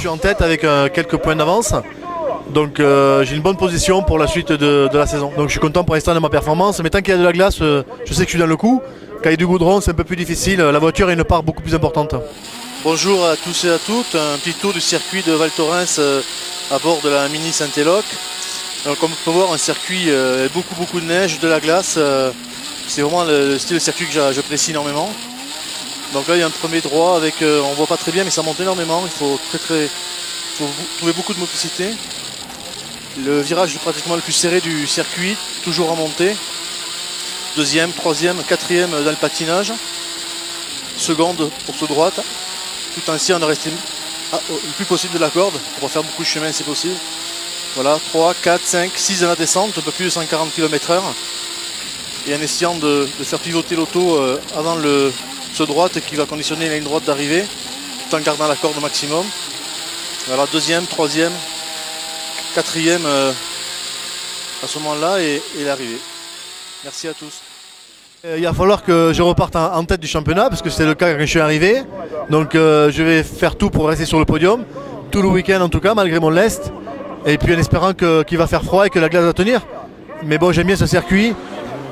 suis en tête avec quelques points d'avance. Donc j'ai une bonne position pour la suite de la saison. Donc je suis content pour l'instant de ma performance. Mais tant qu'il y a de la glace, je sais que je suis dans le coup. Quand il y a du goudron, c'est un peu plus difficile. La voiture a une part beaucoup plus importante. Bonjour à tous et à toutes. Un petit tour du circuit de Val Thorens à bord de la Mini Saint-Éloque. Comme on peut voir, un circuit avec beaucoup de neige, de la glace. C'est vraiment le style de circuit que j'apprécie énormément. Donc là il y a un premier droit avec, on voit pas très bien mais ça monte énormément. Il faut trouver beaucoup de motricité. Le virage pratiquement le plus serré du circuit, toujours en montée. Deuxième, troisième, quatrième dans le patinage. Seconde pour ce droite. Tout ainsi on a resté le plus possible de la corde. On va faire beaucoup de chemin si possible. Voilà, 3, 4, 5, 6 dans la descente, un peu plus de 140 km/h. Et en essayant de faire pivoter l'auto avant ce droite qui va conditionner la ligne droite d'arrivée, tout en gardant la corde au maximum. Voilà, deuxième, troisième, quatrième à ce moment-là et l'arrivée. Merci à tous. Il va falloir que je reparte en tête du championnat parce que c'est le cas quand je suis arrivé. Donc je vais faire tout pour rester sur le podium, tout le week-end en tout cas, malgré mon lest. Et puis en espérant qu'il va faire froid et que la glace va tenir. Mais bon, j'aime bien ce circuit.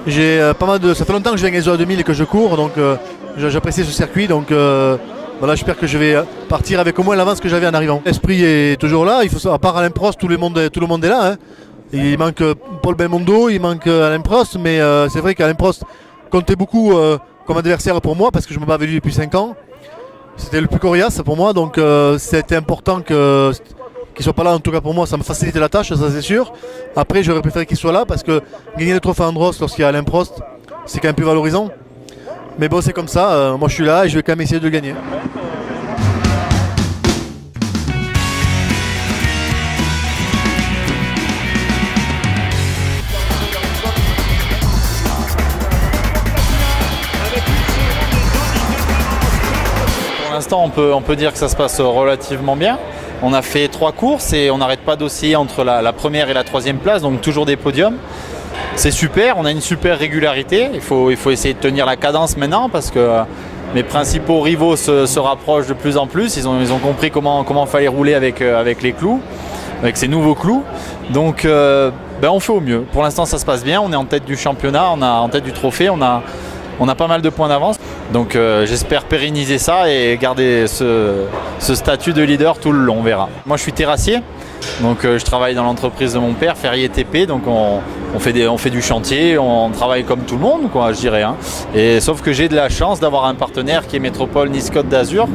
Ça fait longtemps que je viens à ISO 2000 et que je cours, donc j'apprécie ce circuit. Donc voilà, j'espère que je vais partir avec au moins l'avance que j'avais en arrivant. L'esprit est toujours là. À part Alain Prost, tout le monde est là. Hein. Il manque Paul Belmondo, il manque Alain Prost, mais c'est vrai qu'Alain Prost comptait beaucoup comme adversaire pour moi parce que je me bats avec lui depuis 5 ans. C'était le plus coriace pour moi, donc c'était important qu'il ne soit pas là. En tout cas pour moi, ça me facilite la tâche, ça c'est sûr. Après, j'aurais préféré qu'il soit là parce que gagner le trophée Andros lorsqu'il y a Alain Prost, c'est quand même plus valorisant. Mais bon, c'est comme ça, moi je suis là et je vais quand même essayer de le gagner. Pour l'instant, on peut dire que ça se passe relativement bien. On a fait 3 courses et on n'arrête pas d'osciller entre la première et la 3e place, donc toujours des podiums. C'est super, on a une super régularité. Il faut essayer de tenir la cadence maintenant parce que mes principaux rivaux se rapprochent de plus en plus. Ils ont compris comment fallait rouler avec les clous, avec ces nouveaux clous. Donc on fait au mieux. Pour l'instant, ça se passe bien. On est en tête du championnat, on est en tête du trophée. On a pas mal de points d'avance. Donc j'espère pérenniser ça et garder ce statut de leader tout le long, on verra. Moi je suis terrassier, donc je travaille dans l'entreprise de mon père, Ferrier TP, donc on fait du chantier, on travaille comme tout le monde, quoi, je dirais. Hein. Et sauf que j'ai de la chance d'avoir un partenaire qui est Métropole Nice Côte d'Azur.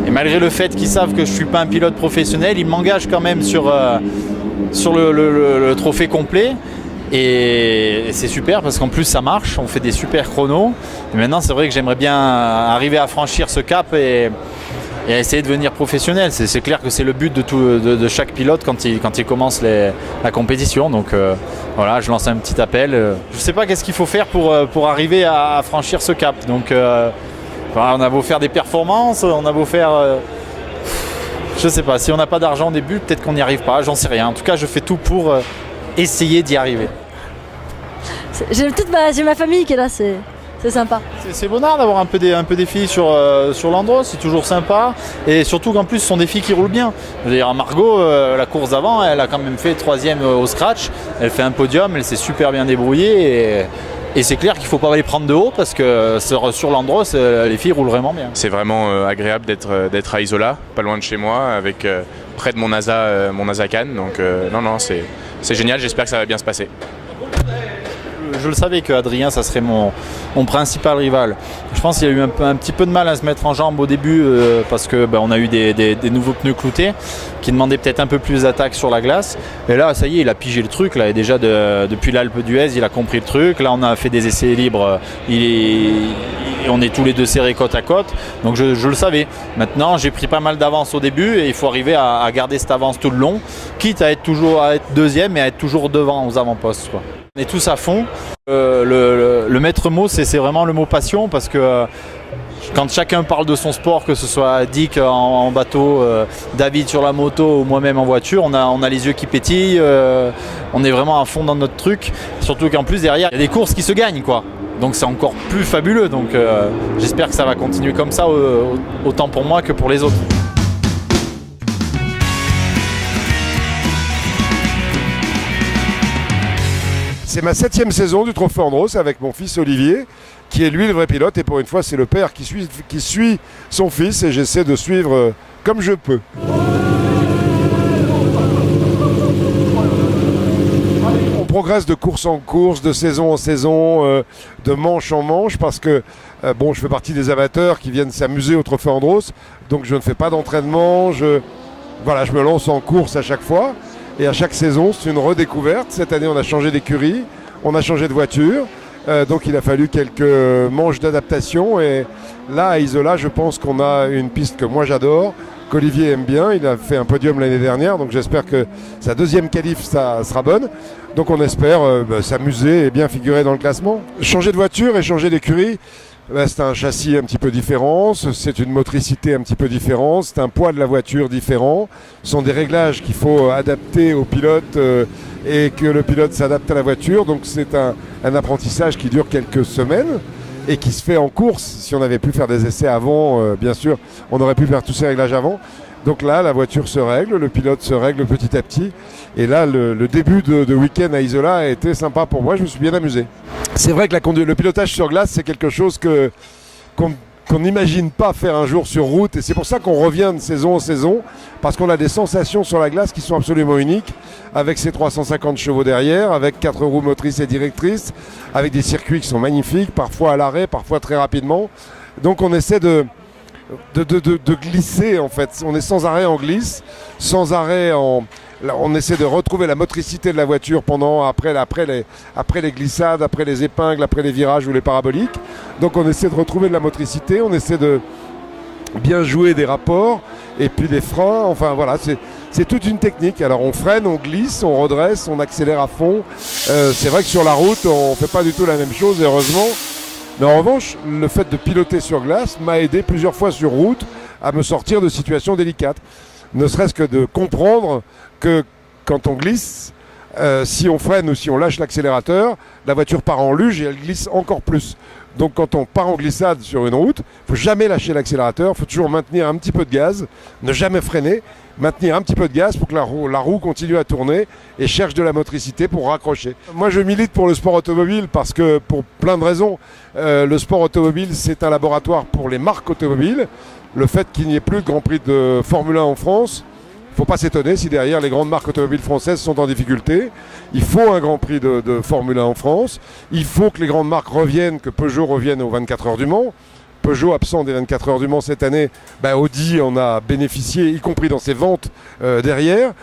Et malgré le fait qu'ils savent que je ne suis pas un pilote professionnel, ils m'engagent quand même sur le trophée complet. Et c'est super parce qu'en plus ça marche, on fait des super chronos. Et maintenant c'est vrai que j'aimerais bien arriver à franchir ce cap et essayer de devenir professionnel. C'est clair que c'est le but de chaque pilote quand il commence la compétition. Donc voilà, je lance un petit appel. Je ne sais pas qu'est-ce qu'il faut faire pour arriver à franchir ce cap. Donc on a beau faire des performances, on a beau faire... je ne sais pas, si on n'a pas d'argent au début, peut-être qu'on n'y arrive pas, j'en sais rien. En tout cas, je fais tout pour... essayer d'y arriver. J'ai ma famille qui est là, c'est sympa. C'est bonheur d'avoir un peu des filles sur l'Andros, c'est toujours sympa. Et surtout qu'en plus, ce sont des filles qui roulent bien. Je veux dire, Margot, la course d'avant, elle a quand même fait 3e au scratch. Elle fait un podium, elle s'est super bien débrouillée. Et c'est clair qu'il ne faut pas les prendre de haut parce que sur l'Andros, les filles roulent vraiment bien. C'est vraiment agréable d'être à Isola, pas loin de chez moi, avec près de mon NASA Cannes. Donc non, c'est génial, j'espère que ça va bien se passer. Je le savais qu'Adrien, ça serait mon principal rival. Je pense qu'il a eu un petit peu de mal à se mettre en jambe au début parce qu'on a eu des nouveaux pneus cloutés qui demandaient peut-être un peu plus d'attaque sur la glace. Et là, ça y est, il a pigé le truc. Là. Et déjà, depuis l'Alpe d'Huez, il a compris le truc. Là, on a fait des essais libres. On est tous les deux serrés côte à côte. Donc, je le savais. Maintenant, j'ai pris pas mal d'avance au début et il faut arriver à garder cette avance tout le long, quitte à être deuxième et à être toujours devant aux avant-postes, quoi. On est tous à fond. Le maître mot, c'est vraiment le mot passion parce que quand chacun parle de son sport, que ce soit Dick en bateau, David sur la moto ou moi-même en voiture, on a les yeux qui pétillent, on est vraiment à fond dans notre truc. Surtout qu'en plus derrière, il y a des courses qui se gagnent, quoi. Donc c'est encore plus fabuleux. Donc j'espère que ça va continuer comme ça, autant pour moi que pour les autres. C'est ma 7e saison du Trophée Andros avec mon fils Olivier, qui est lui le vrai pilote. Et pour une fois, c'est le père qui suit son fils et j'essaie de suivre comme je peux. On progresse de course en course, de saison en saison, de manche en manche parce que bon, je fais partie des amateurs qui viennent s'amuser au Trophée Andros. Donc je ne fais pas d'entraînement, voilà, je me lance en course à chaque fois. Et à chaque saison, c'est une redécouverte. Cette année, on a changé d'écurie, on a changé de voiture. Donc il a fallu quelques manches d'adaptation. Et là, à Isola, je pense qu'on a une piste que moi j'adore, qu'Olivier aime bien. Il a fait un podium l'année dernière, donc j'espère que sa deuxième qualif, ça sera bonne. Donc on espère s'amuser et bien figurer dans le classement. Changer de voiture et changer d'écurie, c'est un châssis un petit peu différent, c'est une motricité un petit peu différente, c'est un poids de la voiture différent. Ce sont des réglages qu'il faut adapter au pilote et que le pilote s'adapte à la voiture. Donc c'est un apprentissage qui dure quelques semaines et qui se fait en course. Si on avait pu faire des essais avant, bien sûr, on aurait pu faire tous ces réglages avant. Donc là, la voiture se règle, le pilote se règle petit à petit. Et là, le début de week-end à Isola a été sympa pour moi, je me suis bien amusé. C'est vrai que le pilotage sur glace, c'est quelque chose qu'on n'imagine pas faire un jour sur route. Et c'est pour ça qu'on revient de saison en saison, parce qu'on a des sensations sur la glace qui sont absolument uniques, avec ses 350 chevaux derrière, avec 4 roues motrices et directrices, avec des circuits qui sont magnifiques, parfois à l'arrêt, parfois très rapidement. Donc on essaie de glisser en fait. On est sans arrêt en glisse, sans arrêt on essaie de retrouver la motricité de la voiture après les glissades, après les épingles, après les virages ou les paraboliques. Donc on essaie de retrouver de la motricité, on essaie de bien jouer des rapports et puis des freins. Enfin voilà, c'est toute une technique. Alors on freine, on glisse, on redresse, on accélère à fond. C'est vrai que sur la route, on ne fait pas du tout la même chose, heureusement. Mais en revanche, le fait de piloter sur glace m'a aidé plusieurs fois sur route à me sortir de situations délicates. Ne serait-ce que de comprendre que quand on glisse, si on freine ou si on lâche l'accélérateur, la voiture part en luge et elle glisse encore plus. Donc quand on part en glissade sur une route, il ne faut jamais lâcher l'accélérateur, il faut toujours maintenir un petit peu de gaz, ne jamais freiner, maintenir un petit peu de gaz pour que la roue continue à tourner et cherche de la motricité pour raccrocher. Moi je milite pour le sport automobile parce que pour plein de raisons, le sport automobile c'est un laboratoire pour les marques automobiles. Le fait qu'il n'y ait plus de Grand Prix de Formule 1 en France, il ne faut pas s'étonner si derrière les grandes marques automobiles françaises sont en difficulté. Il faut un Grand Prix de Formule 1 en France. Il faut que les grandes marques reviennent, que Peugeot revienne aux 24 heures du Mans. Peugeot absent des 24 heures du Mans cette année, Audi en a bénéficié, y compris dans ses ventes derrière.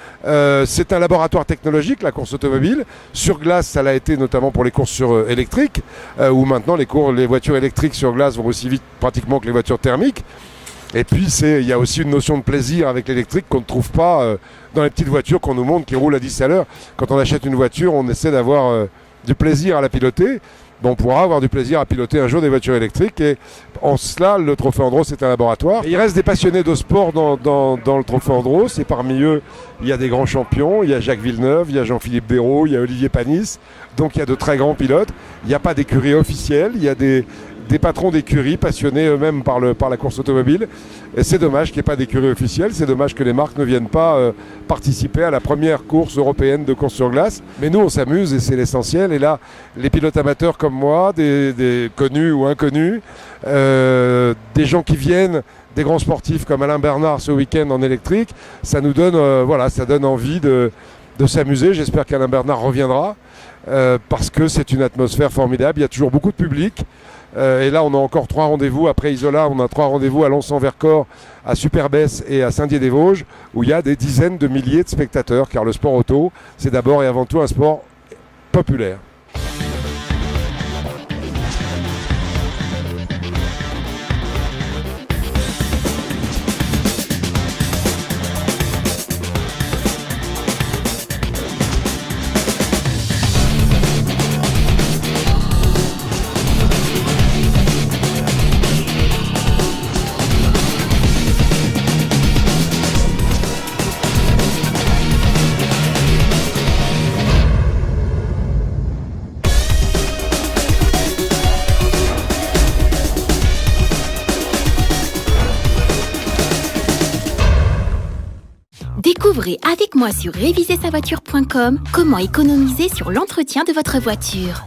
C'est un laboratoire technologique, la course automobile. Sur glace, ça l'a été notamment pour les courses électriques, où maintenant les voitures électriques sur glace vont aussi vite pratiquement que les voitures thermiques. Et puis il y a aussi une notion de plaisir avec l'électrique qu'on ne trouve pas dans les petites voitures qu'on nous montre qui roulent à 10 à l'heure. Quand on achète une voiture, on essaie d'avoir du plaisir à la piloter. On pourra avoir du plaisir à piloter un jour des voitures électriques et en cela le Trophée Andros est un laboratoire. Et il reste des passionnés de sport dans le Trophée Andros et parmi eux il y a des grands champions, il y a Jacques Villeneuve, il y a Jean-Philippe Béraud, il y a Olivier Panis, donc il y a de très grands pilotes. Il n'y a pas d'écurie officielle, il y a des patrons d'écurie passionnés eux-mêmes par la course automobile. Et c'est dommage qu'il n'y ait pas d'écurie officielle, c'est dommage que les marques ne viennent pas participer à la première course européenne de course sur glace. Mais nous, on s'amuse et c'est l'essentiel. Et là, les pilotes amateurs comme moi, des connus ou inconnus, des gens qui viennent, des grands sportifs comme Alain Bernard ce week-end en électrique, ça nous donne, ça donne envie de s'amuser. J'espère qu'Alain Bernard reviendra parce que c'est une atmosphère formidable. Il y a toujours beaucoup de public. Et là, on a encore 3 rendez-vous. Après Isola, on a 3 rendez-vous à Lens-en-Vercors, à Superbès et à Saint-Dié-des-Vosges, où il y a des dizaines de milliers de spectateurs, car le sport auto, c'est d'abord et avant tout un sport populaire. Découvrez avec moi sur révisezsavoiture.com comment économiser sur l'entretien de votre voiture.